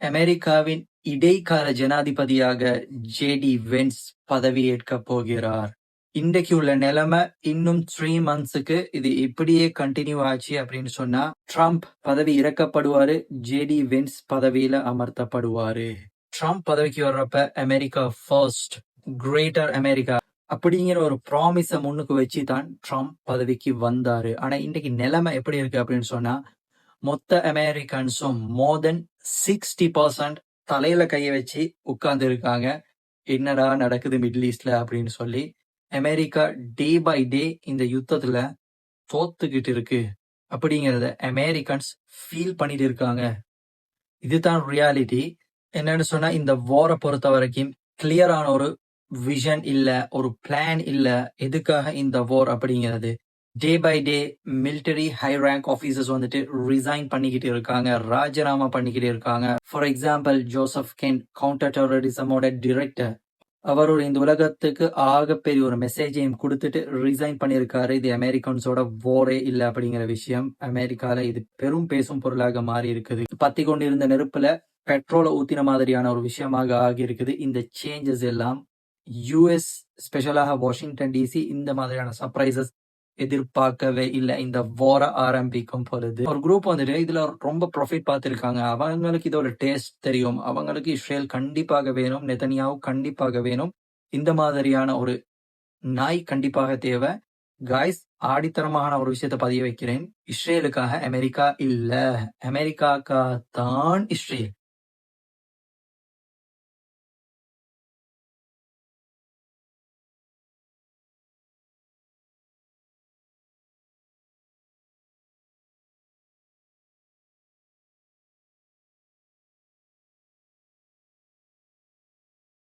அமெரிக்காவின் இடைக்கால ஜனாதிபதியாக ஜே.டி. வென்ஸ் பதவியேற்கப் போகிறார். இன்றைக்கு உள்ள நிலைமை இன்னும் 3 மந்த்ஸுக்கு இது இப்படியே கண்டினியூ ஆச்சு அப்படின்னு சொன்னா ட்ரம்ப் பதவி இறக்கப்படுவாரு, ஜே.டி. வென்ஸ் பதவியில அமர்த்தப்படுவாரு. ட்ரம்ப் பதவிக்கு வர்றப்ப அமெரிக்கா ஃபர்ஸ்ட், கிரேட்டர் அமெரிக்கா அப்படிங்கிற ஒரு ப்ராமிஸ முன்னுக்கு வச்சு தான் ட்ரம்ப் பதவிக்கு வந்தாரு. ஆனா இன்னைக்கு நிலைமை எப்படி இருக்கு அப்படின்னு சொன்னா மொத்த அமெரிக்கன்ஸும் மோர் தென் 60% தலையில கைய வச்சு உட்கார்ந்து இருக்காங்க. என்னடா நடக்குது மிடில் ஈஸ்ட்ல அப்படின்னு சொல்லி. அமெரிக்கா டே பை டே இந்த யுத்தத்துல தோத்துக்கிட்டு இருக்கு அப்படிங்கறத அமெரிக்கன்ஸ் ஃபீல் பண்ணிட்டு இருக்காங்க. இதுதான் ரியாலிட்டி. என்னன்னு சொன்னா இந்த வாரை பொறுத்த வரைக்கும் கிளியரான ஒரு விஷன் இல்ல, ஒரு பிளான் இல்ல. எதுக்காக இந்த வார் அப்படிங்கிறது. Day by day military high rank officers வந்துட்டு ரிசைன் பண்ணிக்கிட்டு இருக்காங்க, ராஜினாமா பண்ணிக்கிட்டு இருக்காங்க. For example Joseph Kent, counter டெரரிசமோட டிரெக்டர், அவர் ஒரு இந்த உலகத்துக்கு ஆகப்பெரிய ஒரு மெசேஜையும் கொடுத்துட்டு ரிசைன் பண்ணியிருக்காரு. இது அமெரிக்கன்ஸோட வாரே இல்ல அப்படிங்கிற விஷயம் அமெரிக்கால இது பெரும் பேசும் பொருளாக மாறி இருக்குது. பத்தி கொண்டிருந்த நெருப்புல பெட்ரோலை ஊத்தின மாதிரியான ஒரு விஷயமாக ஆகி இருக்குது. இந்த சேஞ்சஸ் எல்லாம் யூஎஸ் ஸ்பெஷலாக வாஷிங்டன் டிசி இந்த மாதிரியான சர்ப்ரைசஸ் எதிர்பார்க்கவே இல்லை. இந்த வார ஆரம்பிக்கும் பொழுது ஒரு குரூப் வந்துட்டு இதுல ரொம்ப ப்ராஃபிட் பார்த்திருக்காங்க. அவங்களுக்கு இதோட டேஸ்ட் தெரியும். அவங்களுக்கு இஸ்ரேல் கண்டிப்பாக வேணும், நெதன்யாஹு கண்டிப்பாக வேணும். இந்த மாதிரியான ஒரு நாய் கண்டிப்பாக தேவை. காய்ஸ், ஆடித்தரமான ஒரு விஷயத்த பதிய வைக்கிறேன். இஸ்ரேலுக்காக அமெரிக்கா இல்ல, அமெரிக்காக்காக தான் இஸ்ரேல்.